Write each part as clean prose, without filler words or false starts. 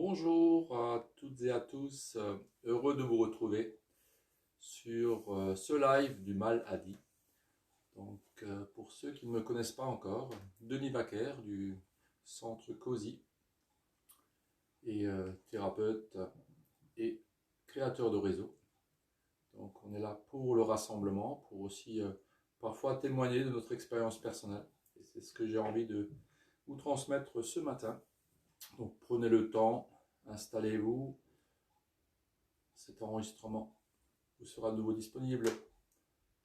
Bonjour à toutes et à tous, heureux de vous retrouver sur ce live du mal à dit. Donc, pour ceux qui ne me connaissent pas encore, Denis Vaquer du Centre COSI et thérapeute et créateur de réseau. Donc, on est là pour le rassemblement, pour aussi parfois témoigner de notre expérience personnelle. Et c'est ce que j'ai envie de vous transmettre ce matin. Donc, prenez le temps. Installez-vous, cet enregistrement vous sera de nouveau disponible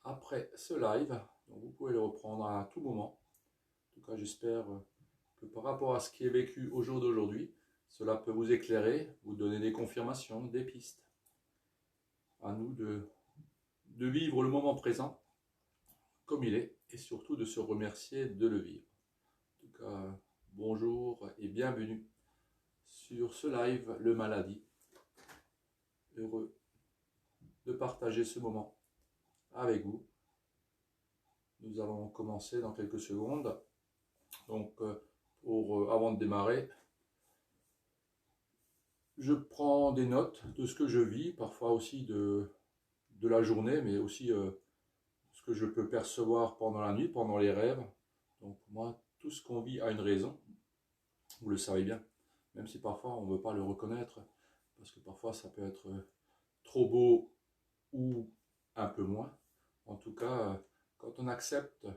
après ce live, donc vous pouvez le reprendre à tout moment. En tout cas, j'espère que par rapport à ce qui est vécu au jour d'aujourd'hui, cela peut vous éclairer, vous donner des confirmations, des pistes. À nous de vivre le moment présent comme il est et surtout de se remercier de le vivre. En tout cas, bonjour et bienvenue sur ce live, le maladie. Heureux de partager ce moment avec vous. Nous allons commencer dans quelques secondes. Donc, avant de démarrer, je prends des notes de ce que je vis, parfois aussi de la journée, mais aussi ce que je peux percevoir pendant la nuit, pendant les rêves. Donc, pour moi, tout ce qu'on vit a une raison. Vous le savez bien, même si parfois on ne veut pas le reconnaître, parce que parfois ça peut être trop beau ou un peu moins. En tout cas, quand on accepte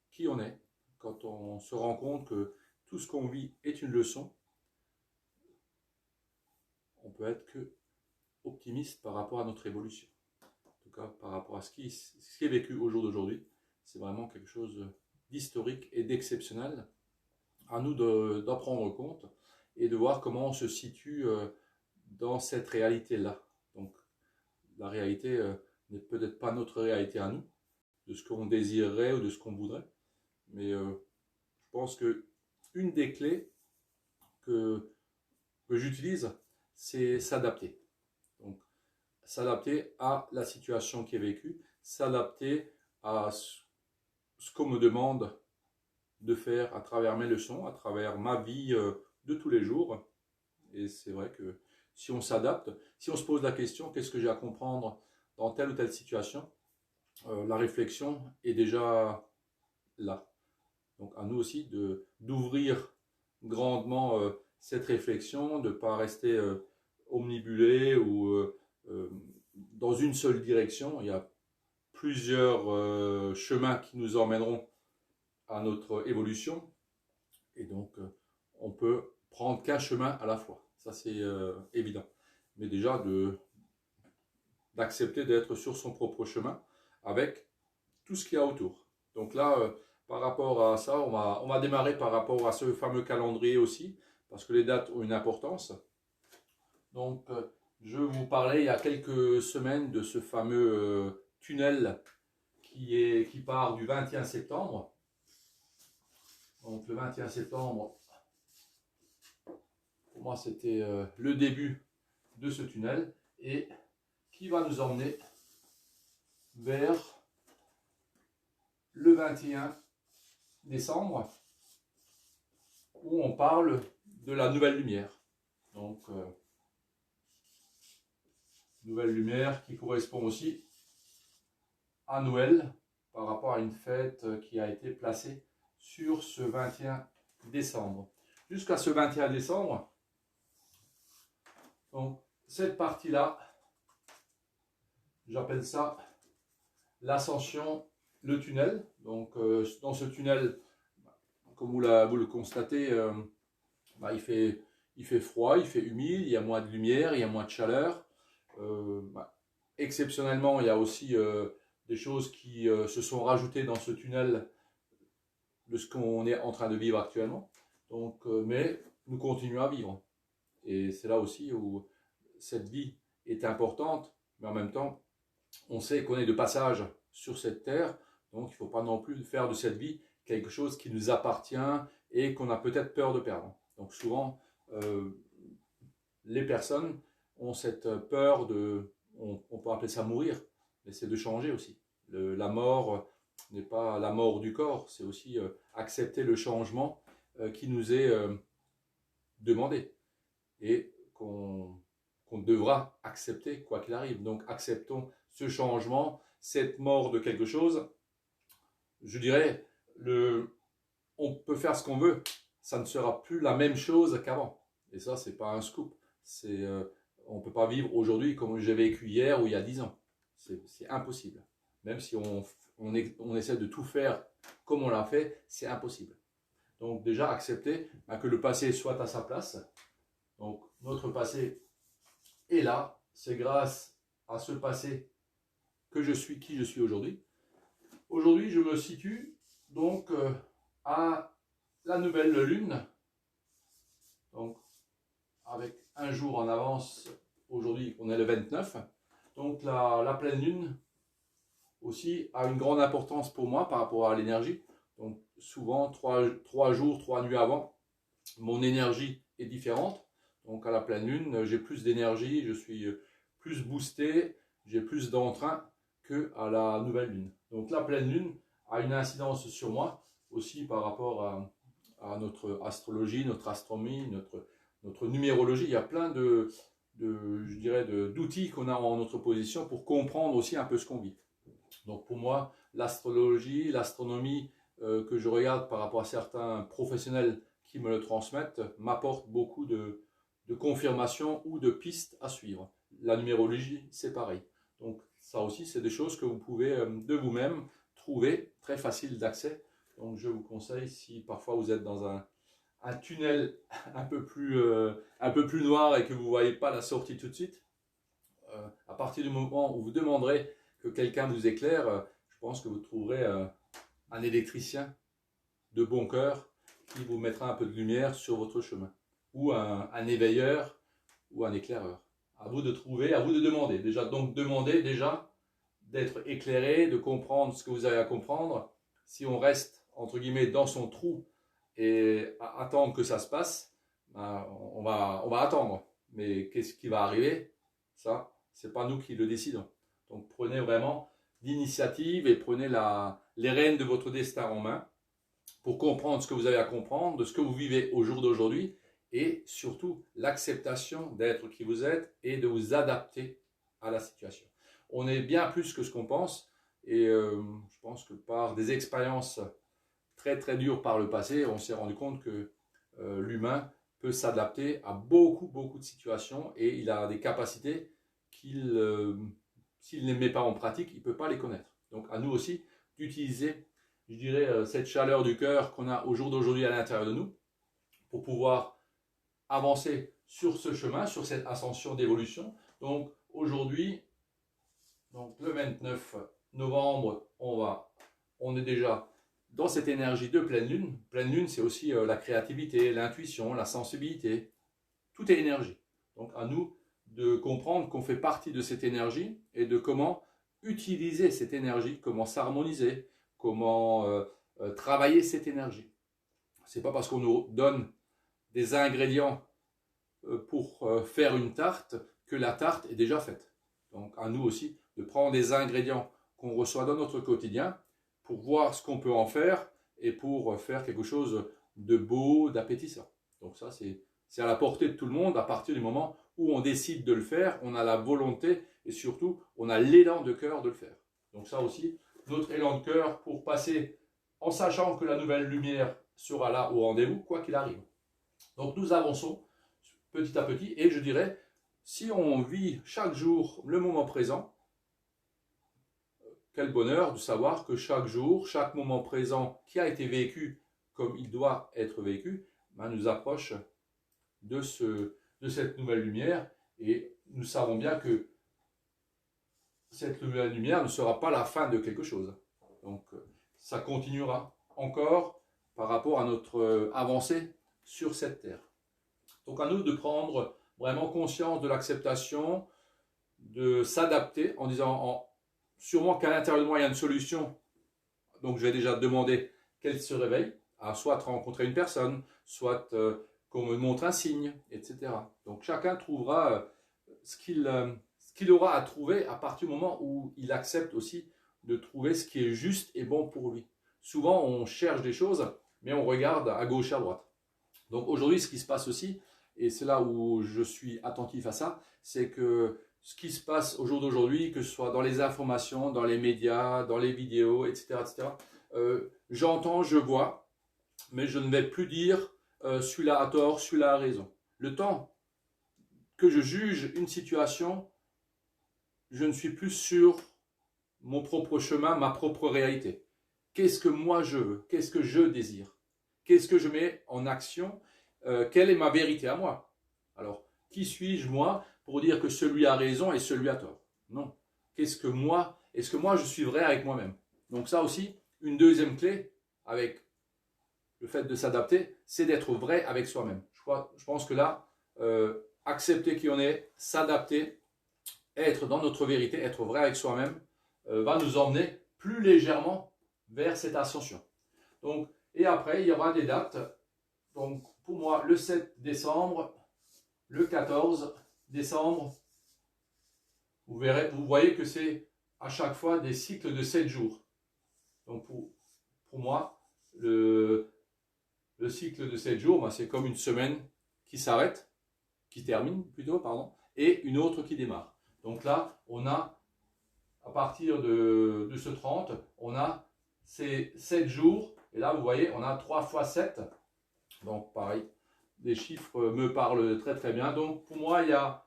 qui on est, quand on se rend compte que tout ce qu'on vit est une leçon, on peut être que optimiste par rapport à notre évolution. En tout cas, par rapport à ce qui est vécu au jour d'aujourd'hui, c'est vraiment quelque chose d'historique et d'exceptionnel. À nous d'en prendre compte et de voir comment on se situe dans cette réalité-là. Donc, la réalité n'est peut-être pas notre réalité à nous, de ce qu'on désirerait ou de ce qu'on voudrait, mais je pense que une des clés que j'utilise, c'est s'adapter. Donc, s'adapter à la situation qui est vécue, s'adapter à ce qu'on me demande de faire à travers mes leçons, à travers ma vie de tous les jours. Et c'est vrai que si on s'adapte, si on se pose la question, qu'est-ce que j'ai à comprendre dans telle ou telle situation, la réflexion est déjà là. Donc à nous aussi d'ouvrir grandement cette réflexion, de ne pas rester omnibulé ou dans une seule direction. Il y a plusieurs chemins qui nous emmèneront à notre évolution. Et donc, on peut prendre qu'un chemin à la fois. Ça, c'est évident. Mais déjà, d'accepter d'être sur son propre chemin avec tout ce qu'il y a autour. Donc là, par rapport à ça, on va démarrer par rapport à ce fameux calendrier aussi, parce que les dates ont une importance. Donc, je vous parlais il y a quelques semaines de ce fameux tunnel qui part du 21 septembre. Donc, le 21 septembre, pour moi, c'était le début de ce tunnel et qui va nous emmener vers le 21 décembre où on parle de la nouvelle lumière. Donc, nouvelle lumière qui correspond aussi à Noël par rapport à une fête qui a été placée sur ce 21 décembre. Jusqu'à ce 21 décembre, donc cette partie-là, j'appelle ça l'ascension, le tunnel. Donc dans ce tunnel, comme vous le constatez, il fait froid, il fait humide, il y a moins de lumière, il y a moins de chaleur. Exceptionnellement, il y a aussi des choses qui se sont rajoutées dans ce tunnel de ce qu'on est en train de vivre actuellement. Donc, mais nous continuons à vivre. Et c'est là aussi où cette vie est importante, mais en même temps, on sait qu'on est de passage sur cette terre, donc il ne faut pas non plus faire de cette vie quelque chose qui nous appartient et qu'on a peut-être peur de perdre. Donc souvent, les personnes ont cette peur de, on peut appeler ça mourir, mais c'est de changer aussi. La mort n'est pas la mort du corps, c'est aussi accepter le changement qui nous est demandé. et qu'on devra accepter quoi qu'il arrive. Donc acceptons ce changement, cette mort de quelque chose. Je dirais, on peut faire ce qu'on veut, ça ne sera plus la même chose qu'avant. Et ça, c'est pas un scoop. On ne peut pas vivre aujourd'hui comme j'ai vécu hier ou il y a 10 ans. C'est impossible. Même si on essaie de tout faire comme on l'a fait, c'est impossible. Donc déjà, accepter que le passé soit à sa place. Donc notre passé est là. C'est grâce à ce passé que je suis qui je suis aujourd'hui. Aujourd'hui, je me situe donc à la nouvelle lune. Donc avec un jour en avance, aujourd'hui on est le 29. Donc la pleine lune aussi a une grande importance pour moi par rapport à l'énergie. Donc souvent 3 jours, 3 nuits avant, mon énergie est différente. Donc à la pleine lune, j'ai plus d'énergie, je suis plus boosté, j'ai plus d'entrain qu'à la nouvelle lune. Donc la pleine lune a une incidence sur moi aussi par rapport à notre astrologie, notre astronomie, notre numérologie. Il y a plein d'outils qu'on a en notre position pour comprendre aussi un peu ce qu'on vit. Donc pour moi, l'astrologie, l'astronomie que je regarde par rapport à certains professionnels qui me le transmettent m'apporte beaucoup de confirmations ou de pistes à suivre. La numérologie, c'est pareil. Donc ça aussi, c'est des choses que vous pouvez de vous-même trouver, très facile d'accès. Donc je vous conseille, si parfois vous êtes dans un tunnel un peu plus noir et que vous ne voyez pas la sortie tout de suite, à partir du moment où vous demanderez que quelqu'un vous éclaire, je pense que vous trouverez un électricien de bon cœur qui vous mettra un peu de lumière sur votre chemin, ou un éveilleur ou un éclaireur. À vous de trouver, à vous de demander. Donc demandez déjà d'être éclairé, de comprendre ce que vous avez à comprendre. Si on reste entre guillemets dans son trou et à attendre que ça se passe, on va attendre. Mais qu'est-ce qui va arriver? Ça, c'est pas nous qui le décidons. Donc prenez vraiment l'initiative et prenez les rênes de votre destin en main pour comprendre ce que vous avez à comprendre, de ce que vous vivez au jour d'aujourd'hui et surtout l'acceptation d'être qui vous êtes et de vous adapter à la situation. On est bien plus que ce qu'on pense et je pense que par des expériences très très dures par le passé, on s'est rendu compte que l'humain peut s'adapter à beaucoup de situations et il a des capacités s'il ne les met pas en pratique, il ne peut pas les connaître. Donc à nous aussi d'utiliser, je dirais, cette chaleur du cœur qu'on a au jour d'aujourd'hui à l'intérieur de nous pour pouvoir avancer sur ce chemin, sur cette ascension d'évolution. Donc aujourd'hui, donc le 29 novembre, on est déjà dans cette énergie de pleine lune. Pleine lune, c'est aussi la créativité, l'intuition, la sensibilité. Tout est énergie. Donc à nous de comprendre qu'on fait partie de cette énergie et de comment utiliser cette énergie, comment s'harmoniser, comment travailler cette énergie. C'est pas parce qu'on nous donne des ingrédients pour faire une tarte que la tarte est déjà faite. Donc à nous aussi de prendre des ingrédients qu'on reçoit dans notre quotidien pour voir ce qu'on peut en faire et pour faire quelque chose de beau, d'appétissant. Donc ça c'est à la portée de tout le monde à partir du moment où on décide de le faire, on a la volonté et surtout on a l'élan de cœur de le faire. Donc ça aussi, notre élan de cœur pour passer en sachant que la nouvelle lumière sera là au rendez-vous, quoi qu'il arrive. Donc nous avançons petit à petit et je dirais, si on vit chaque jour le moment présent, quel bonheur de savoir que chaque jour, chaque moment présent qui a été vécu comme il doit être vécu, nous approche de cette nouvelle lumière et nous savons bien que cette nouvelle lumière ne sera pas la fin de quelque chose. Donc ça continuera encore par rapport à notre avancée sur cette terre. Donc à nous de prendre vraiment conscience de l'acceptation, de s'adapter en disant sûrement qu'à l'intérieur de moi il y a une solution. Donc je vais déjà demander qu'elle se réveille, à soit rencontrer une personne, soit qu'on me montre un signe, etc. Donc chacun trouvera ce qu'il aura à trouver à partir du moment où il accepte aussi de trouver ce qui est juste et bon pour lui. Souvent on cherche des choses, mais on regarde à gauche et à droite. Donc aujourd'hui ce qui se passe aussi, et c'est là où je suis attentif à ça, c'est que ce qui se passe au jour d'aujourd'hui, que ce soit dans les informations, dans les médias, dans les vidéos, etc., etc., j'entends, je vois, mais je ne vais plus dire celui-là a tort, celui-là a raison. Le temps que je juge une situation, je ne suis plus sur mon propre chemin, ma propre réalité. Qu'est-ce que moi je veux? Qu'est-ce que je désire? Qu'est-ce que je mets en action? Quelle est ma vérité à moi? Alors, qui suis-je moi pour dire que celui a raison et celui a tort? Non. Qu'est-ce que moi? Est-ce que moi je suis vrai avec moi-même? Donc ça aussi, une deuxième clé avec le fait de s'adapter, c'est d'être vrai avec soi-même. Je pense que là, accepter qui on est, s'adapter, être dans notre vérité, être vrai avec soi-même, va nous emmener plus légèrement vers cette ascension. Donc, et après, il y aura des dates. Donc, pour moi, le 7 décembre, le 14 décembre, vous voyez que c'est à chaque fois des cycles de 7 jours. Donc, pour moi, le cycle de 7 jours, ben, c'est comme une semaine qui s'arrête, qui termine plutôt, pardon, et une autre qui démarre. Donc là, on a, à partir de ce 30, on a ces 7 jours, et là, vous voyez, on a 3 fois 7, donc pareil, les chiffres me parlent très très bien. Donc pour moi, il y a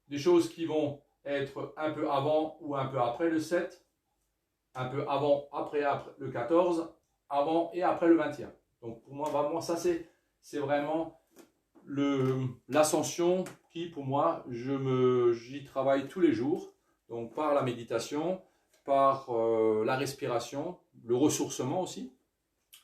des choses qui vont être un peu avant ou un peu après le 7, un peu avant, après le 14, avant et après le 21. Donc pour moi, vraiment, ça c'est vraiment l'ascension qui, pour moi, j'y travaille tous les jours. Donc par la méditation, par la respiration, le ressourcement aussi.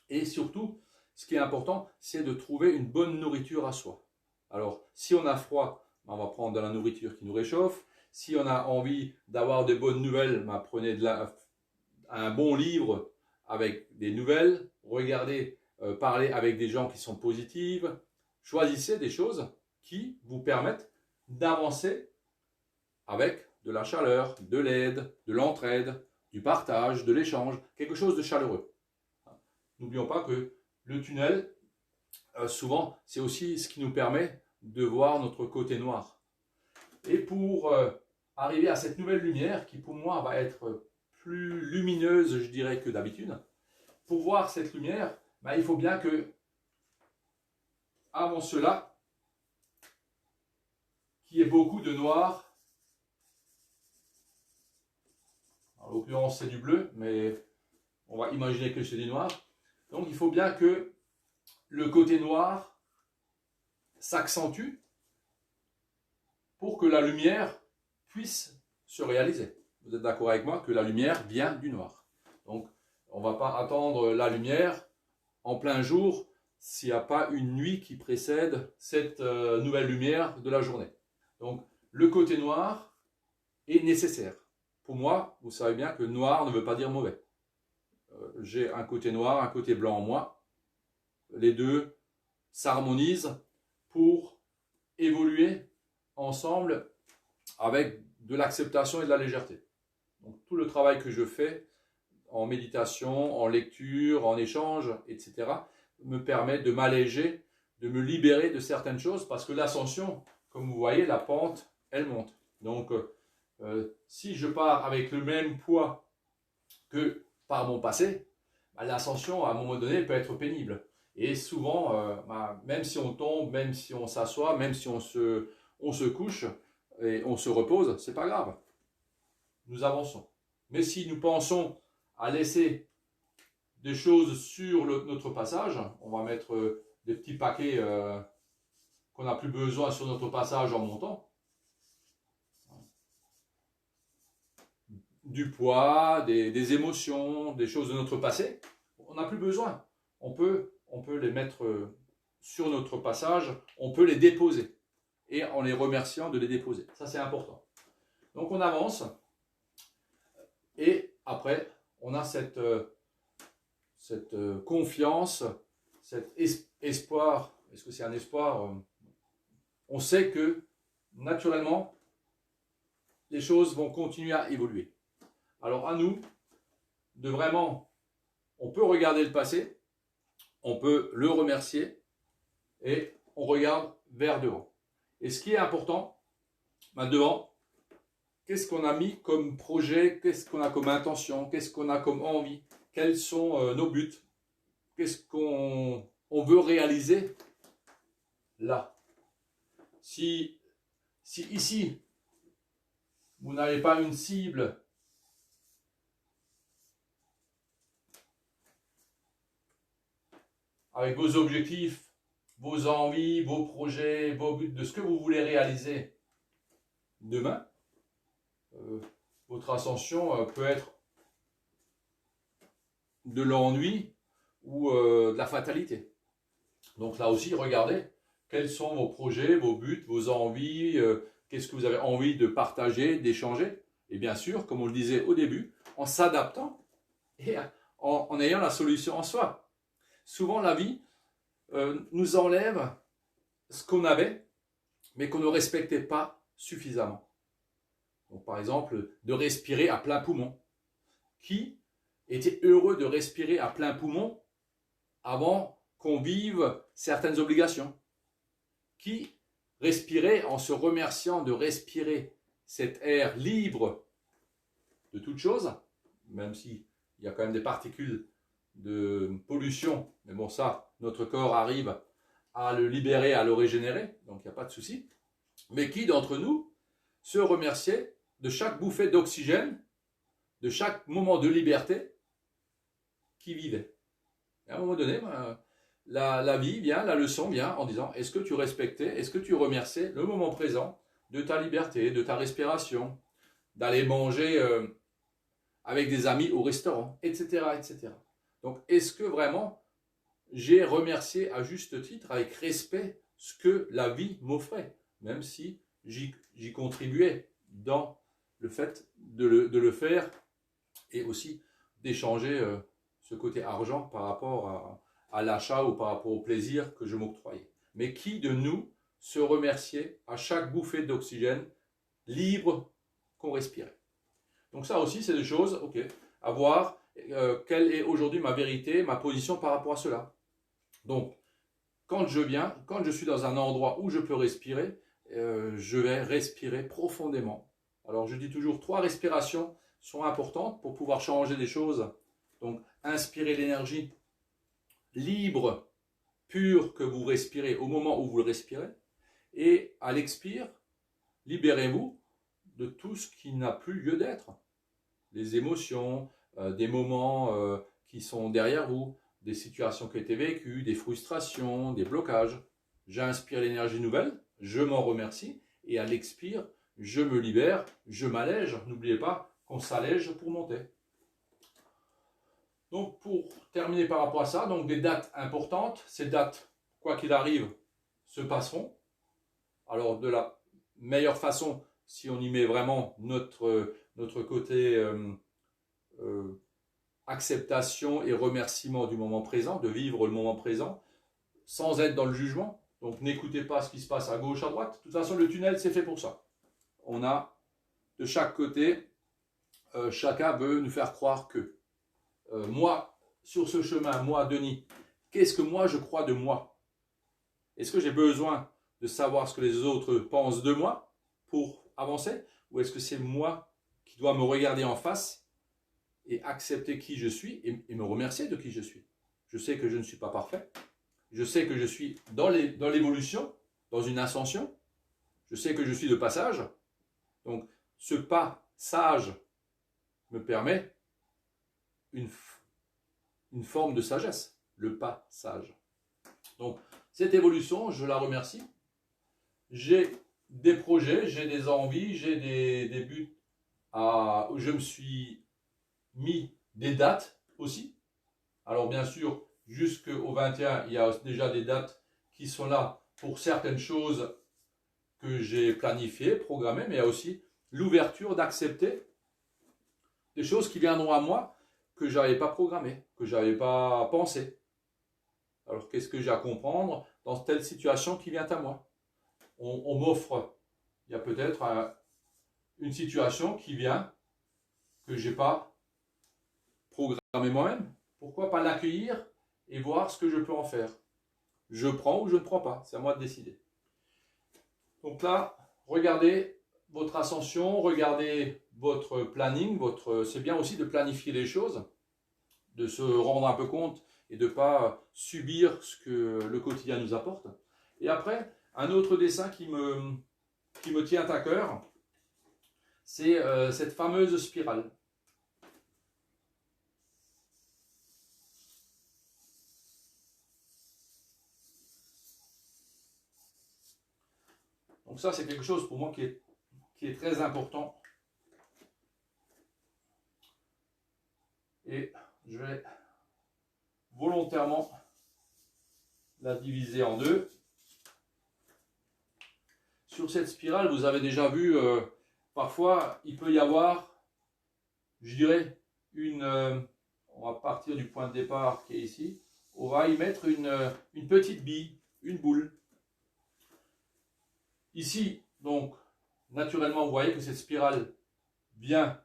Et surtout, ce qui est important, c'est de trouver une bonne nourriture à soi. Alors, si on a froid, on va prendre de la nourriture qui nous réchauffe. Si on a envie d'avoir de bonnes nouvelles, prenez un bon livre avec des nouvelles. Regardez, parlez avec des gens qui sont positifs. Choisissez des choses qui vous permettent d'avancer avec de la chaleur, de l'aide, de l'entraide, du partage, de l'échange, quelque chose de chaleureux. N'oublions pas que le tunnel, souvent, c'est aussi ce qui nous permet de voir notre côté noir. Et pour arriver à cette nouvelle lumière, qui pour moi va être plus lumineuse, je dirais, que d'habitude, pour voir cette lumière, il faut bien que, avant cela, qu'il y ait beaucoup de noir. En l'occurrence, c'est du bleu, mais on va imaginer que c'est du noir. Donc, il faut bien que le côté noir s'accentue pour que la lumière puisse se réaliser. Vous êtes d'accord avec moi que la lumière vient du noir. Donc, on ne va pas attendre la lumière en plein jour s'il n'y a pas une nuit qui précède cette nouvelle lumière de la journée. Donc, le côté noir est nécessaire. Pour moi, vous savez bien que noir ne veut pas dire mauvais. J'ai un côté noir, un côté blanc en moi. Les deux s'harmonisent pour évoluer ensemble avec de l'acceptation et de la légèreté. Donc, tout le travail que je fais en méditation, en lecture, en échange, etc., me permet de m'alléger, de me libérer de certaines choses, parce que l'ascension, comme vous voyez, la pente, elle monte. Donc, si je pars avec le même poids que par mon passé, l'ascension, à un moment donné, peut être pénible. Et souvent, même si on tombe, même si on s'assoit, même si on se couche et on se repose, c'est pas grave. Nous avançons. Mais si nous pensons à laisser des choses sur notre passage, on va mettre des petits paquets qu'on n'a plus besoin sur notre passage en montant. Du poids, des émotions, des choses de notre passé, on n'a plus besoin. On peut les mettre sur notre passage, on peut les déposer. Et en les remerciant de les déposer. Ça, c'est important. Donc, on avance. Et après, on a cette confiance, cet espoir. Est-ce que c'est un espoir? On sait que, naturellement, les choses vont continuer à évoluer. Alors, à nous de vraiment, on peut regarder le passé, on peut le remercier, et on regarde vers devant. Et ce qui est important, devant, qu'est-ce qu'on a mis comme projet, qu'est-ce qu'on a comme intention, qu'est-ce qu'on a comme envie, quels sont nos buts, qu'est-ce qu'on veut réaliser là. Si ici, vous n'avez pas une cible avec vos objectifs, vos envies, vos projets, vos buts, de ce que vous voulez réaliser demain, votre ascension peut être de l'ennui ou de la fatalité. Donc là aussi, regardez quels sont vos projets, vos buts, vos envies, qu'est-ce que vous avez envie de partager, d'échanger. Et bien sûr, comme on le disait au début, en s'adaptant et en ayant la solution en soi. Souvent, la vie nous enlève ce qu'on avait, mais qu'on ne respectait pas suffisamment. Donc, par exemple, de respirer à plein poumon. Qui était heureux de respirer à plein poumon avant qu'on vive certaines obligations? Qui respirait en se remerciant de respirer cet air libre de toute chose, même s'il y a quand même des particules de pollution, mais bon, ça, notre corps arrive à le libérer, à le régénérer, donc il n'y a pas de souci. Mais qui d'entre nous se remerciait de chaque bouffée d'oxygène, de chaque moment de liberté qui vivait? Et à un moment donné, la vie vient, la leçon vient en disant, est-ce que tu respectais, est-ce que tu remerciais le moment présent de ta liberté, de ta respiration, d'aller manger avec des amis au restaurant, etc., etc. Donc, est-ce que vraiment j'ai remercié à juste titre, avec respect, ce que la vie m'offrait, même si j'y contribuais dans le fait de le faire et aussi d'échanger ce côté argent par rapport à l'achat ou par rapport au plaisir que je m'octroyais. Mais qui de nous se remerciait à chaque bouffée d'oxygène libre qu'on respirait? Donc ça aussi, c'est des choses, ok, à voir quelle est aujourd'hui ma vérité, ma position par rapport à cela. Donc, quand je suis dans un endroit où je peux respirer, je vais respirer profondément. Alors, je dis toujours 3 respirations sont importantes pour pouvoir changer des choses. Donc, inspirer l'énergie libre, pure que vous respirez au moment où vous le respirez. Et à l'expire, libérez-vous de tout ce qui n'a plus lieu d'être. Les émotions, des moments qui sont derrière vous, des situations qui ont été vécues, des frustrations, des blocages. J'inspire l'énergie nouvelle, je m'en remercie, et à l'expire, je me libère, je m'allège. N'oubliez pas qu'on s'allège pour monter. Donc pour terminer par rapport à ça, donc des dates importantes, ces dates, quoi qu'il arrive, se passeront. Alors de la meilleure façon, si on y met vraiment notre côté acceptation et remerciement du moment présent, de vivre le moment présent, sans être dans le jugement. Donc n'écoutez pas ce qui se passe à gauche, à droite. De toute façon, le tunnel, c'est fait pour ça. On a de chaque côté, chacun veut nous faire croire que moi, sur ce chemin, moi, Denis, qu'est-ce que moi je crois de moi? Est-ce que j'ai besoin de savoir ce que les autres pensent de moi pour avancer? Ou est-ce que c'est moi qui dois me regarder en face et accepter qui je suis et me remercier de qui je suis? Je sais que je ne suis pas parfait. Je sais que je suis dans l'évolution, dans une ascension. Je sais que je suis de passage. Donc, ce passage me permet une forme de sagesse, le passage. Donc, cette évolution, je la remercie. J'ai des projets, j'ai des envies, j'ai des buts où je me suis mis des dates aussi. Alors, bien sûr, jusqu'au 21, il y a déjà des dates qui sont là pour certaines choses que j'ai planifiées, programmées, mais il y a aussi l'ouverture d'accepter des choses qui viendront à moi que je n'avais pas programmées, que je n'avais pas pensé. Alors, qu'est-ce que j'ai à comprendre dans telle situation qui vient à moi? On m'offre, il y a peut-être une situation qui vient que je n'ai pas programmée moi-même. Pourquoi pas l'accueillir et voir ce que je peux en faire? Je prends ou je ne prends pas, c'est à moi de décider. Donc là, regardez votre ascension, regardez votre planning, c'est bien aussi de planifier les choses, de se rendre un peu compte et de ne pas subir ce que le quotidien nous apporte. Et après, un autre dessin qui me tient à cœur, c'est cette fameuse spirale. Donc ça, c'est quelque chose pour moi qui est très important. Et je vais volontairement la diviser en deux. Sur cette spirale, vous avez déjà vu, parfois, il peut y avoir, je dirais, on va partir du point de départ qui est ici, on va y mettre une petite bille, une boule. Ici, donc, naturellement, vous voyez que cette spirale vient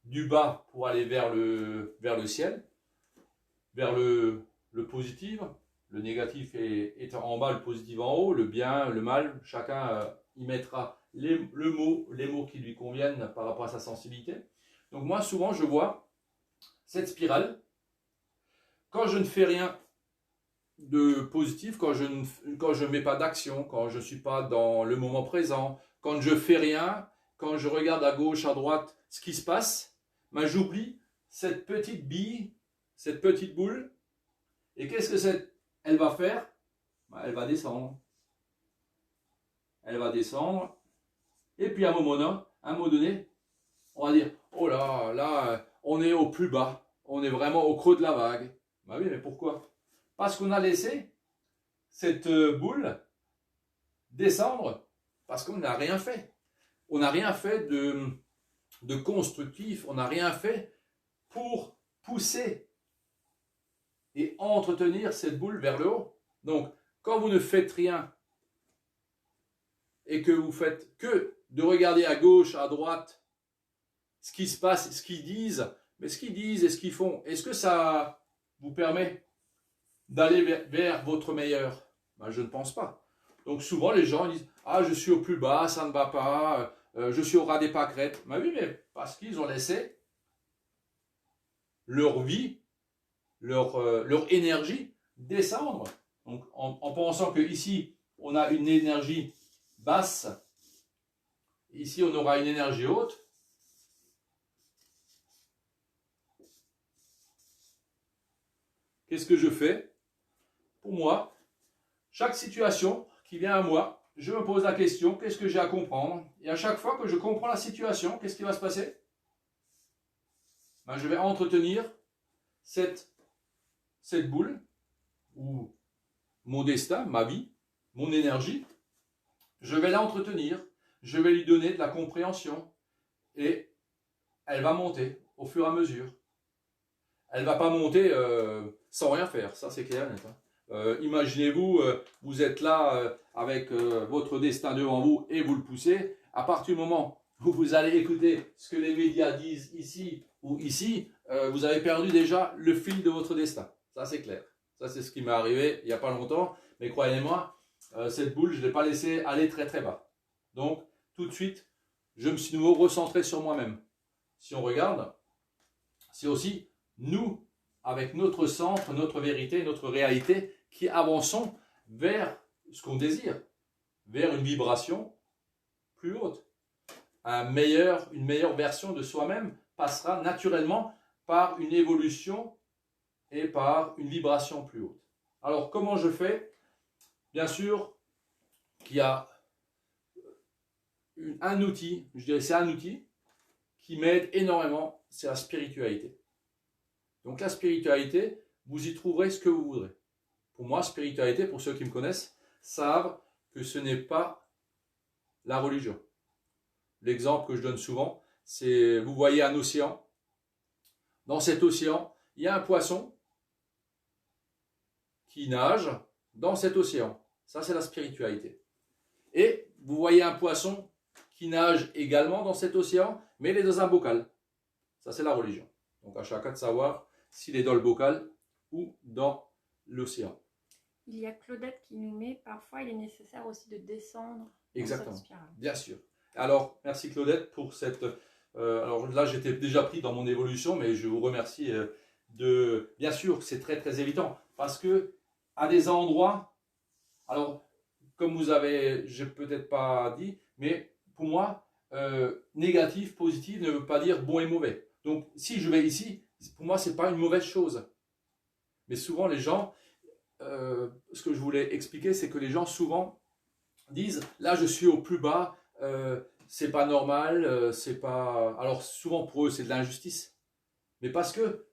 du bas pour aller vers le ciel, vers le positif. Le négatif est en bas, le positif en haut, le bien, le mal. Chacun y mettra les mots qui lui conviennent par rapport à sa sensibilité. Donc moi, souvent, je vois cette spirale. Quand je ne fais rien de positif, quand je ne mets pas d'action, quand je ne suis pas dans le moment présent, quand je ne fais rien, quand je regarde à gauche, à droite ce qui se passe, ben j'oublie cette petite bille, cette petite boule. Et qu'est-ce que elle va faire? Ben, elle va descendre. Elle va descendre. Et puis à un moment donné, on va dire, oh là, on est au plus bas. On est vraiment au creux de la vague. Ben oui, mais pourquoi? Parce qu'on a laissé cette boule descendre parce qu'on n'a rien fait. On n'a rien fait de constructif, on n'a rien fait pour pousser et entretenir cette boule vers le haut. Donc, quand vous ne faites rien et que vous faites que de regarder à gauche, à droite, ce qui se passe, ce qu'ils disent, mais ce qu'ils disent et ce qu'ils font, est-ce que ça vous permet d'aller vers votre meilleur? Ben, je ne pense pas. Donc souvent les gens disent « Ah, je suis au plus bas, ça ne va pas, je suis au ras des pâquerettes. » Ben oui, mais parce qu'ils ont laissé leur vie, leur énergie descendre. Donc en pensant que ici on a une énergie basse, ici on aura une énergie haute. Qu'est-ce que je fais? Pour moi, chaque situation qui vient à moi, je me pose la question, qu'est-ce que j'ai à comprendre? Et à chaque fois que je comprends la situation, qu'est-ce qui va se passer? Ben, je vais entretenir cette boule, ou mon destin, ma vie, mon énergie. Je vais l'entretenir, je vais lui donner de la compréhension, et elle va monter au fur et à mesure. Elle ne va pas monter sans rien faire, ça c'est clair net. Imaginez-vous, vous êtes là avec votre destin devant vous et vous le poussez. À partir du moment où vous allez écouter ce que les médias disent ici ou ici, vous avez perdu déjà le fil de votre destin. Ça c'est clair. Ça c'est ce qui m'est arrivé il n'y a pas longtemps. Mais croyez-moi, cette boule, je ne l'ai pas laissée aller très très bas. Donc tout de suite, je me suis de nouveau recentré sur moi-même. Si on regarde, c'est aussi nous, avec notre centre, notre vérité, notre réalité, qui avançons vers ce qu'on désire, vers une vibration plus haute. Une meilleure version de soi-même passera naturellement par une évolution et par une vibration plus haute. Alors, comment je fais? Bien sûr qu'il y a un outil, je dirais c'est un outil qui m'aide énormément, c'est la spiritualité. Donc la spiritualité, vous y trouverez ce que vous voudrez. Pour moi, spiritualité, pour ceux qui me connaissent, savent que ce n'est pas la religion. L'exemple que je donne souvent, c'est, vous voyez un océan. Dans cet océan, il y a un poisson qui nage dans cet océan. Ça, c'est la spiritualité. Et vous voyez un poisson qui nage également dans cet océan, mais il est dans un bocal. Ça, c'est la religion. Donc à chacun de savoir s'il est dans le bocal ou dans l'océan. Il y a Claudette qui nous met, parfois il est nécessaire aussi de descendre Exactement, dans cette spirale. bien sûr. Alors, merci Claudette pour cette... alors là, j'étais déjà pris dans mon évolution, mais je vous remercie de... Bien sûr, c'est très très évident, parce que à des endroits... Alors, comme vous avez, je n'ai peut-être pas dit, mais pour moi, négatif, positif ne veut pas dire bon et mauvais. Donc, si je vais ici, pour moi, ce n'est pas une mauvaise chose. Mais souvent, les gens... ce que je voulais expliquer, c'est que les gens souvent disent là je suis au plus bas, c'est pas normal, c'est pas. Alors souvent pour eux c'est de l'injustice, mais parce que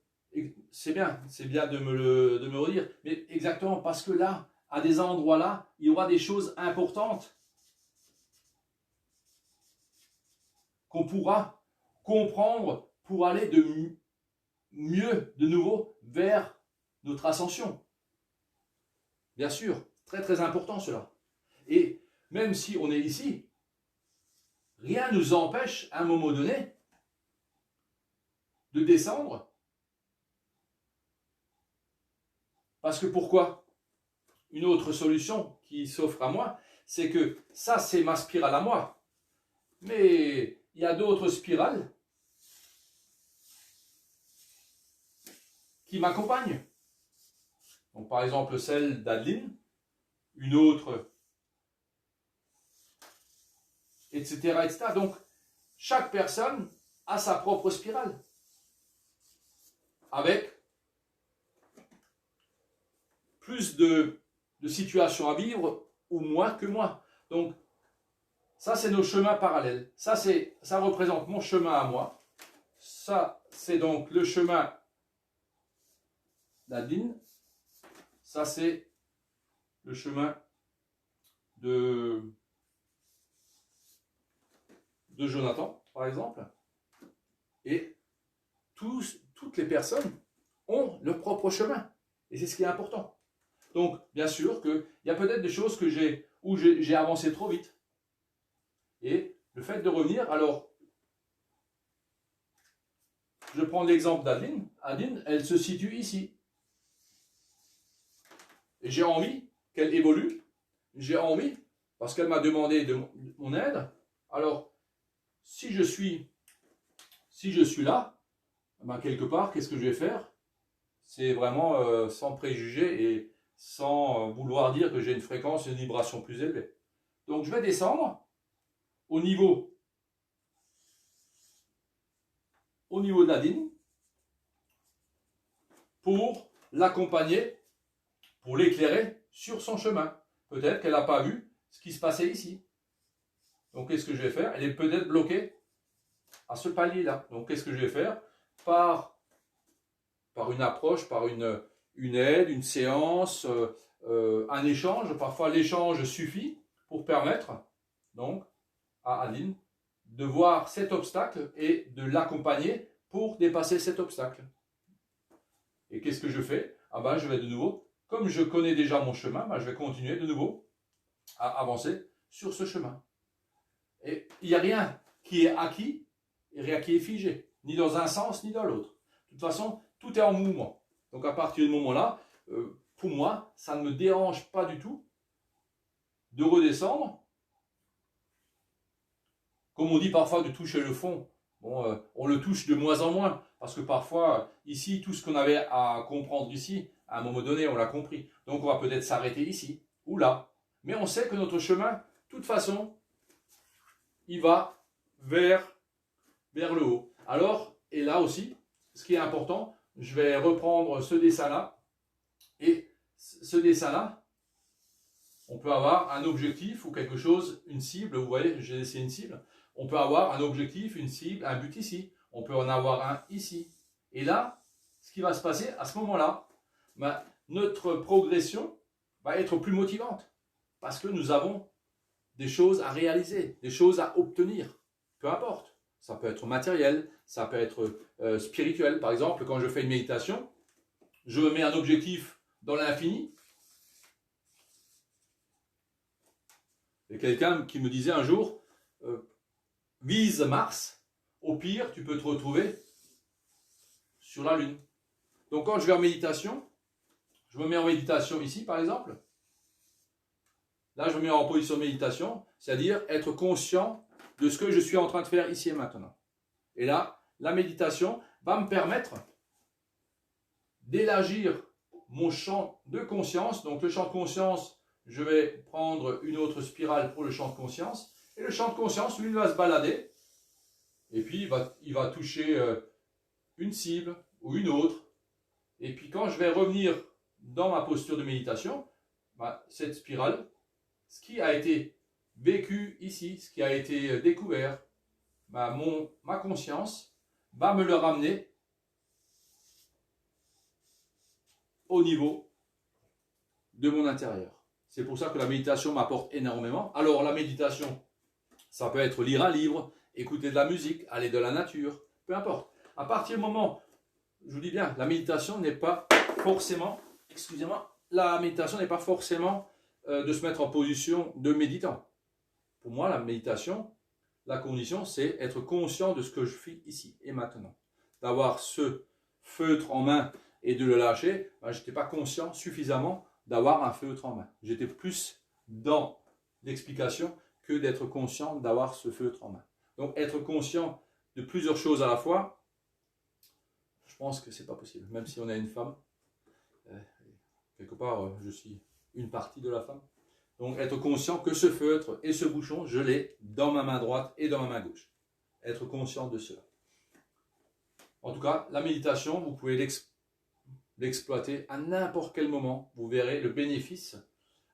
c'est bien de me le redire, mais exactement parce que là, à des endroits là, il y aura des choses importantes qu'on pourra comprendre pour aller de mieux, de nouveau, vers notre ascension. Bien sûr, très très important cela. Et même si on est ici, rien ne nous empêche à un moment donné de descendre. Parce que pourquoi? Une autre solution qui s'offre à moi, c'est que ça c'est ma spirale à moi. Mais il y a d'autres spirales qui m'accompagnent. Donc par exemple celle d'Adeline, une autre, etc., etc. Donc chaque personne a sa propre spirale. Avec plus de situations à vivre ou moins que moi. Donc ça c'est nos chemins parallèles. Ça représente mon chemin à moi. Ça c'est donc le chemin d'Adeline. Ça c'est le chemin de Jonathan, par exemple. Et toutes les personnes ont leur propre chemin. Et c'est ce qui est important. Donc, bien sûr qu'il y a peut-être des choses où j'ai avancé trop vite. Et le fait de revenir, alors, je prends l'exemple d'Adeline. Adeline, elle se situe ici. Et j'ai envie qu'elle évolue. J'ai envie, parce qu'elle m'a demandé mon aide. Alors, si je suis là, ben quelque part, qu'est-ce que je vais faire? C'est vraiment sans préjugés et sans vouloir dire que j'ai une fréquence et une vibration plus élevée. Donc je vais descendre au niveau de Nadine pour l'accompagner, pour l'éclairer sur son chemin. Peut-être qu'elle n'a pas vu ce qui se passait ici. Donc qu'est-ce que je vais faire? Elle est peut-être bloquée à ce palier-là. Donc qu'est-ce que je vais faire? Par une approche, par une aide, une séance, un échange. Parfois l'échange suffit pour permettre donc à Adeline de voir cet obstacle et de l'accompagner pour dépasser cet obstacle. Et qu'est-ce que je fais? Ah ben, je vais de nouveau, comme je connais déjà mon chemin, ben, je vais continuer de nouveau à avancer sur ce chemin. Et il n'y a rien qui est acquis et rien qui est figé, ni dans un sens ni dans l'autre. De toute façon, tout est en mouvement. Donc à partir du moment-là, pour moi, ça ne me dérange pas du tout de redescendre. Comme on dit parfois de toucher le fond, bon, on le touche de moins en moins, parce que parfois, ici, tout ce qu'on avait à comprendre ici, à un moment donné, on l'a compris. Donc on va peut-être s'arrêter ici, ou là. Mais on sait que notre chemin, de toute façon, il va vers le haut. Alors, et là aussi, ce qui est important, je vais reprendre ce dessin-là. Et ce dessin-là, on peut avoir un objectif ou quelque chose, une cible. Vous voyez, j'ai laissé une cible. On peut avoir un objectif, une cible, un but ici. On peut en avoir un ici. Et là, ce qui va se passer à ce moment-là, ben, notre progression va être plus motivante. Parce que nous avons des choses à réaliser, des choses à obtenir. Peu importe. Ça peut être matériel, ça peut être spirituel. Par exemple, quand je fais une méditation, je mets un objectif dans l'infini. Il y a quelqu'un qui me disait un jour, vise Mars, au pire, tu peux te retrouver sur la Lune. Donc quand je vais en méditation, je me mets en méditation ici, par exemple, Là, je me mets en position de méditation, c'est-à-dire être conscient de ce que je suis en train de faire ici et maintenant. Et là, la méditation va me permettre d'élargir mon champ de conscience. Donc le champ de conscience, je vais prendre une autre spirale pour le champ de conscience. Et le champ de conscience, lui, il va se balader. Et puis, il va toucher une cible ou une autre. Et puis, quand je vais revenir dans ma posture de méditation, cette spirale, ce qui a été vécu ici, ce qui a été découvert, ma conscience va me le ramener au niveau de mon intérieur. C'est pour ça que la méditation m'apporte énormément. Alors la méditation, ça peut être lire un livre, écouter de la musique, aller dans la nature, peu importe. À partir du moment, je vous dis bien, la méditation n'est pas forcément, excusez-moi, la méditation n'est pas forcément de se mettre en position de méditant. Pour moi, la méditation, la condition, c'est être conscient de ce que je fais ici et maintenant. D'avoir ce feutre en main et de le lâcher, je n'étais pas conscient suffisamment d'avoir un feutre en main. J'étais plus dans l'explication que d'être conscient d'avoir ce feutre en main. Donc être conscient de plusieurs choses à la fois, je pense que ce n'est pas possible. Même si on a une femme, quelque part je suis une partie de la femme. Donc être conscient que ce feutre et ce bouchon, je l'ai dans ma main droite et dans ma main gauche. Être conscient de cela. En tout cas, la méditation, vous pouvez l'exploiter à n'importe quel moment. Vous verrez le bénéfice.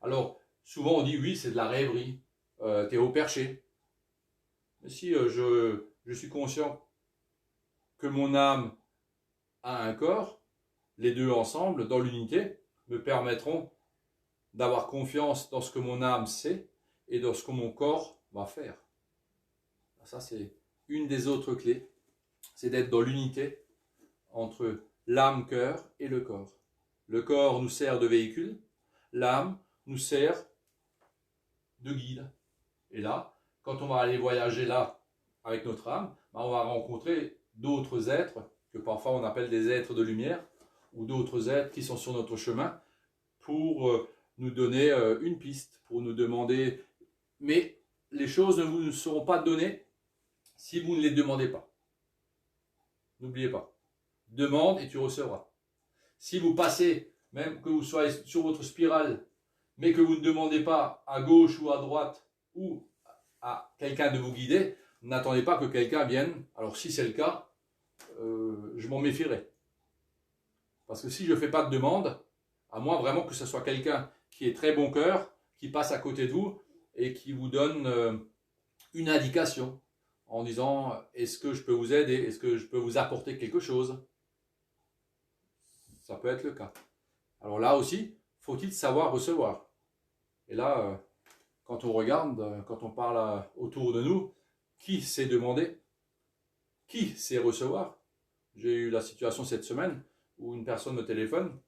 Alors, souvent on dit oui, c'est de la rêverie, t'es au perché. Mais si je suis conscient que mon âme a un corps, les deux ensemble, dans l'unité, me permettront d'avoir confiance dans ce que mon âme sait et dans ce que mon corps va faire. Ça, c'est une des autres clés, c'est d'être dans l'unité entre l'âme-cœur et le corps. Le corps nous sert de véhicule, l'âme nous sert de guide. Et là, quand on va aller voyager là avec notre âme, on va rencontrer d'autres êtres que parfois on appelle des êtres de lumière ou d'autres êtres qui sont sur notre chemin pour nous donner une piste, pour nous demander. Mais les choses ne vous seront pas données si vous ne les demandez pas. N'oubliez pas. Demande et tu recevras. Si vous passez, même que vous soyez sur votre spirale, mais que vous ne demandez pas à gauche ou à droite ou à quelqu'un de vous guider, n'attendez pas que quelqu'un vienne. Alors si c'est le cas, je m'en méfierai. Parce que si je ne fais pas de demande, à moins vraiment que ce soit quelqu'un qui ait très bon cœur, qui passe à côté de vous et qui vous donne une indication en disant « Est-ce que je peux vous aider? Est-ce que je peux vous apporter quelque chose ?» Ça peut être le cas. Alors là aussi, faut-il savoir recevoir? Et là, quand on regarde, quand on parle autour de nous, qui sait demander? Qui sait recevoir? J'ai eu la situation cette semaine où une personne me téléphone,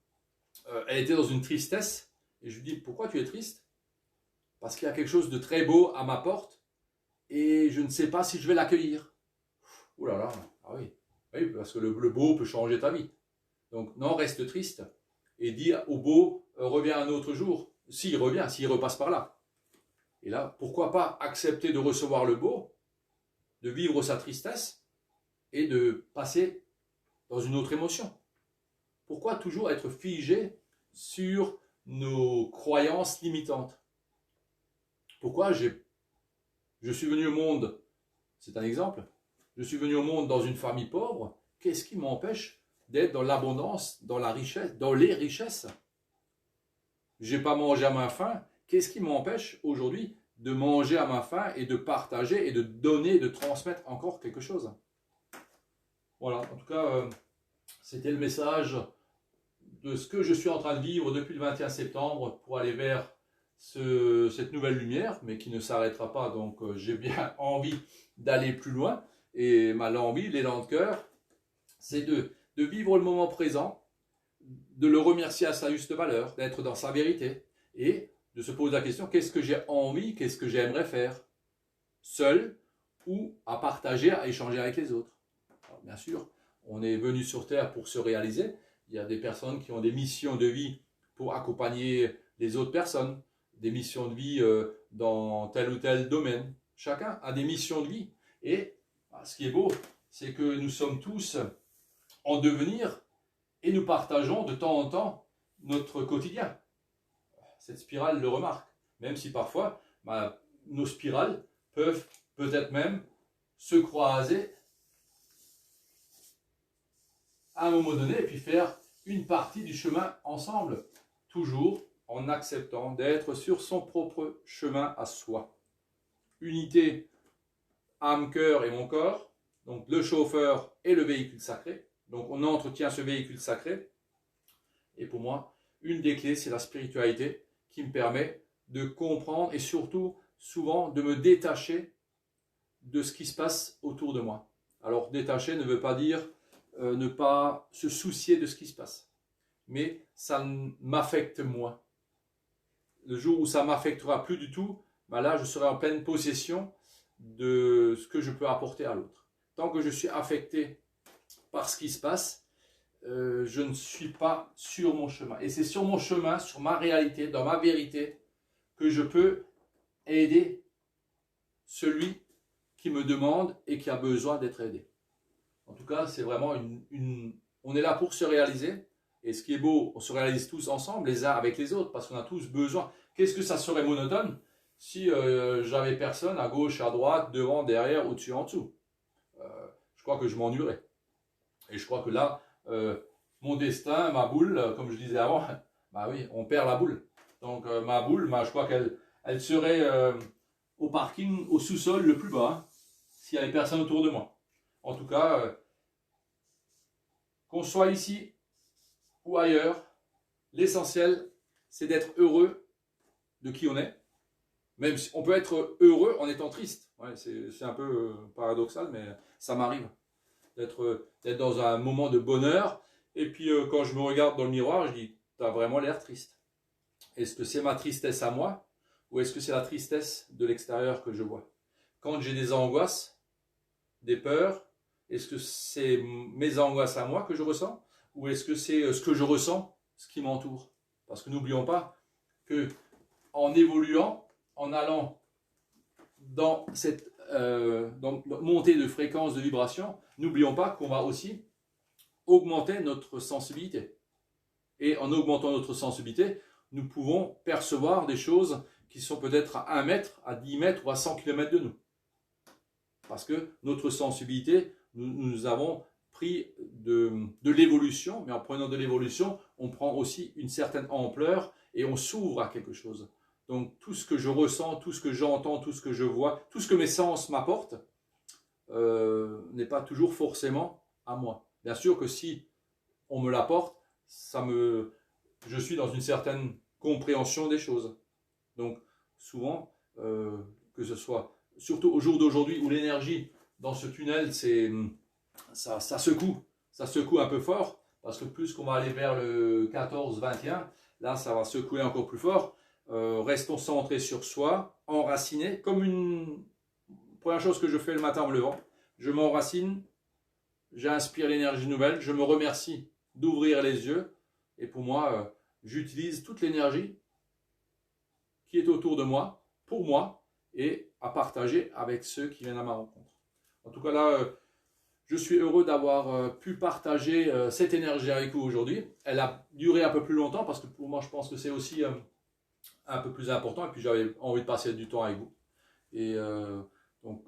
elle était dans une tristesse, et je lui dis « Pourquoi tu es triste ?» Parce qu'il y a quelque chose de très beau à ma porte, et je ne sais pas si je vais l'accueillir. Ouh là là, ah oui, oui, parce que le beau peut changer ta vie. Donc non, reste triste, et dis au beau, reviens un autre jour, s'il revient, s'il repasse par là. Et là, pourquoi pas accepter de recevoir le beau, de vivre sa tristesse, et de passer dans une autre émotion. Pourquoi toujours être figé sur nos croyances limitantes? Pourquoi je suis venu au monde, c'est un exemple, je suis venu au monde dans une famille pauvre, qu'est-ce qui m'empêche d'être dans l'abondance, dans la richesse, dans les richesses? Je n'ai pas mangé à ma faim, qu'est-ce qui m'empêche aujourd'hui de manger à ma faim et de partager et de donner, de transmettre encore quelque chose? Voilà, en tout cas, c'était le message de ce que je suis en train de vivre depuis le 21 septembre pour aller vers cette nouvelle lumière, mais qui ne s'arrêtera pas, donc j'ai bien envie d'aller plus loin. Et ma envie, l'élan de cœur, c'est de vivre le moment présent, de le remercier à sa juste valeur, d'être dans sa vérité, et de se poser la question, qu'est-ce que j'ai envie, qu'est-ce que j'aimerais faire, seul ou à partager, à échanger avec les autres. Alors, bien sûr, on est venu sur Terre pour se réaliser. Il y a des personnes qui ont des missions de vie pour accompagner les autres personnes. des missions de vie dans tel ou tel domaine. Chacun a des missions de vie. Et ce qui est beau, c'est que nous sommes tous en devenir et nous partageons de temps en temps notre quotidien. Cette spirale le remarque, même si parfois nos spirales peuvent peut-être même se croiser à un moment donné et puis faire une partie du chemin ensemble, toujours en acceptant d'être sur son propre chemin à soi. Unité, âme, cœur et mon corps, donc le chauffeur et le véhicule sacré. Donc on entretient ce véhicule sacré. Et pour moi, une des clés, c'est la spiritualité qui me permet de comprendre et surtout, souvent, de me détacher de ce qui se passe autour de moi. Alors, détacher ne veut pas dire ne pas se soucier de ce qui se passe. Mais ça m'affecte moins. Le jour où ça ne m'affectera plus du tout, là, je serai en pleine possession de ce que je peux apporter à l'autre. Tant que je suis affecté par ce qui se passe, je ne suis pas sur mon chemin. Et c'est sur mon chemin, sur ma réalité, dans ma vérité, que je peux aider celui qui me demande et qui a besoin d'être aidé. En tout cas, c'est vraiment on est là pour se réaliser. Et ce qui est beau, on se réalise tous ensemble, les uns avec les autres, parce qu'on a tous besoin. Qu'est-ce que ça serait monotone si j'avais personne à gauche, à droite, devant, derrière, au-dessus, en dessous. Je crois que je m'ennuierais. Et je crois que là, mon destin, ma boule, comme je disais avant, oui, on perd la boule. Donc ma boule, je crois qu'elle serait au parking, au sous-sol le plus bas, s'il n'y avait personne autour de moi. En tout cas, qu'on soit ici ou ailleurs, l'essentiel, c'est d'être heureux de qui on est. Même si on peut être heureux en étant triste. Ouais, c'est un peu paradoxal, mais ça m'arrive d'être dans un moment de bonheur. Et puis quand je me regarde dans le miroir, je dis, tu as vraiment l'air triste. Est-ce que c'est ma tristesse à moi ou est-ce que c'est la tristesse de l'extérieur que je vois? Quand j'ai des angoisses, des peurs, est-ce que c'est mes angoisses à moi que je ressens ou est-ce que c'est ce que je ressens, ce qui m'entoure? Parce que n'oublions pas que en évoluant, en allant dans cette montée de fréquence de vibration, n'oublions pas qu'on va aussi augmenter notre sensibilité. Et en augmentant notre sensibilité, nous pouvons percevoir des choses qui sont peut-être à 1 mètre, à 10 mètres ou à 100 km de nous. Parce que notre sensibilité, nous avons pris de l'évolution, mais en prenant de l'évolution, on prend aussi une certaine ampleur et on s'ouvre à quelque chose. Donc tout ce que je ressens, tout ce que j'entends, tout ce que je vois, tout ce que mes sens m'apportent, n'est pas toujours forcément à moi. Bien sûr que si on me l'apporte, je suis dans une certaine compréhension des choses. Donc souvent, que ce soit, surtout au jour d'aujourd'hui où l'énergie dans ce tunnel, ça secoue un peu fort, parce que plus qu'on va aller vers le 14-21, là ça va secouer encore plus fort. Restons centrés sur soi, enracinés, comme une première chose que je fais le matin en me levant. Je m'enracine, j'inspire l'énergie nouvelle, je me remercie d'ouvrir les yeux, et pour moi, j'utilise toute l'énergie qui est autour de moi, pour moi, et à partager avec ceux qui viennent à ma rencontre. En tout cas là, je suis heureux d'avoir pu partager cette énergie avec vous aujourd'hui. Elle a duré un peu plus longtemps, parce que pour moi, je pense que c'est aussi un peu plus important, et puis j'avais envie de passer du temps avec vous. Et donc,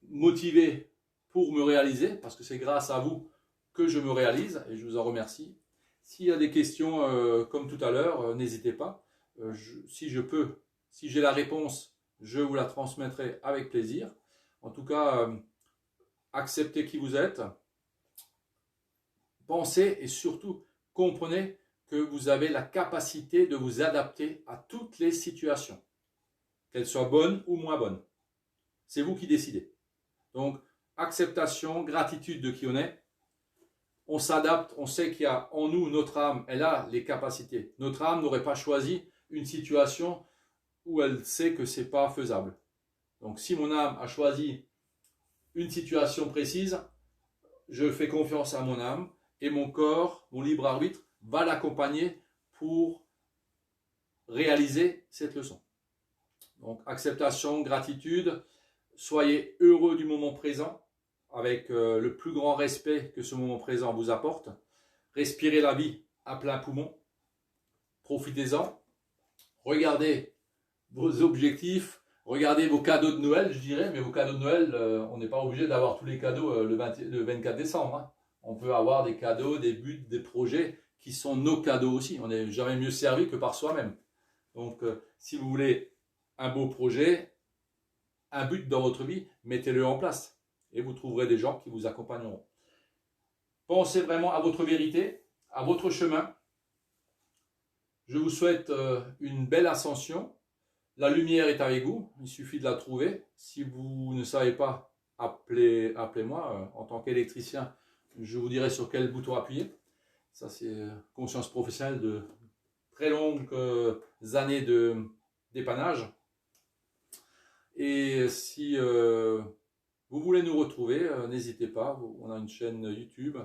motivé pour me réaliser, parce que c'est grâce à vous que je me réalise, et je vous en remercie. S'il y a des questions comme tout à l'heure, n'hésitez pas. Si j'ai la réponse, je vous la transmettrai avec plaisir. En tout cas, acceptez qui vous êtes, pensez et surtout comprenez que vous avez la capacité de vous adapter à toutes les situations, qu'elles soient bonnes ou moins bonnes. C'est vous qui décidez. Donc, acceptation, gratitude de qui on est. On s'adapte, on sait qu'il y a en nous, notre âme, elle a les capacités. Notre âme n'aurait pas choisi une situation où elle sait que ce n'est pas faisable. Donc, si mon âme a choisi une situation précise, je fais confiance à mon âme et mon corps, mon libre arbitre, va l'accompagner pour réaliser cette leçon. Donc, acceptation, gratitude, soyez heureux du moment présent avec le plus grand respect que ce moment présent vous apporte. Respirez la vie à plein poumon. Profitez-en. Regardez vos objectifs. Regardez vos cadeaux de Noël, je dirais. Mais vos cadeaux de Noël, on n'est pas obligé d'avoir tous les cadeaux le 24 décembre. Hein. On peut avoir des cadeaux, des buts, des projets qui sont nos cadeaux aussi. On n'est jamais mieux servi que par soi-même. Donc, si vous voulez un beau projet, un but dans votre vie, mettez-le en place. Et vous trouverez des gens qui vous accompagneront. Pensez vraiment à votre vérité, à votre chemin. Je vous souhaite une belle ascension. La lumière est avec vous, il suffit de la trouver. Si vous ne savez pas, appelez-moi. En tant qu'électricien, je vous dirai sur quel bouton appuyer. Ça, c'est conscience professionnelle de très longues années dépannage. Et si vous voulez nous retrouver, n'hésitez pas. On a une chaîne YouTube.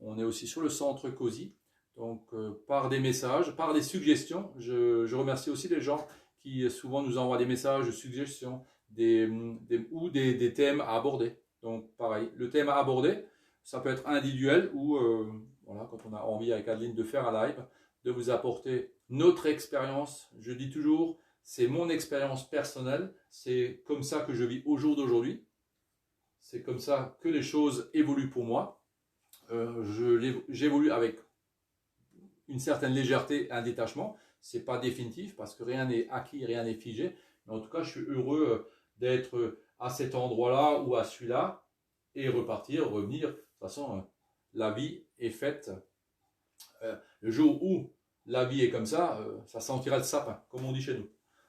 On est aussi sur le centre COSI. Donc, par des messages, par des suggestions, je remercie aussi les gens qui souvent nous envoient des messages de suggestions ou des thèmes à aborder. Donc, pareil, le thème à aborder, ça peut être individuel ou voilà, quand on a envie avec Adeline de faire un live, de vous apporter notre expérience. Je dis toujours, c'est mon expérience personnelle. C'est comme ça que je vis au jour d'aujourd'hui. C'est comme ça que les choses évoluent pour moi. J'évolue avec une certaine légèreté, un détachement. Ce n'est pas définitif parce que rien n'est acquis, rien n'est figé. Mais en tout cas, je suis heureux d'être à cet endroit-là ou à celui-là et repartir, revenir. De toute façon, la vie est faite. Le jour où la vie est comme ça sentira le sapin, comme on dit chez nous.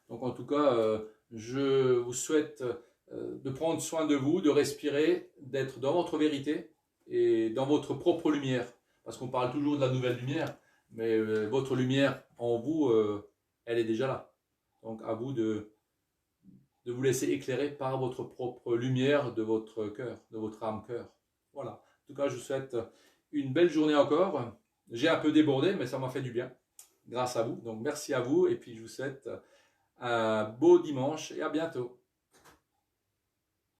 Donc en tout cas, je vous souhaite de prendre soin de vous, de respirer, d'être dans votre vérité et dans votre propre lumière. Parce qu'on parle toujours de la nouvelle lumière, mais votre lumière en vous, elle est déjà là. Donc à vous de vous laisser éclairer par votre propre lumière de votre cœur, de votre âme-cœur. Voilà. En tout cas, je vous souhaite une belle journée encore. J'ai un peu débordé, mais ça m'a fait du bien, grâce à vous. Donc merci à vous et puis je vous souhaite un beau dimanche et à bientôt.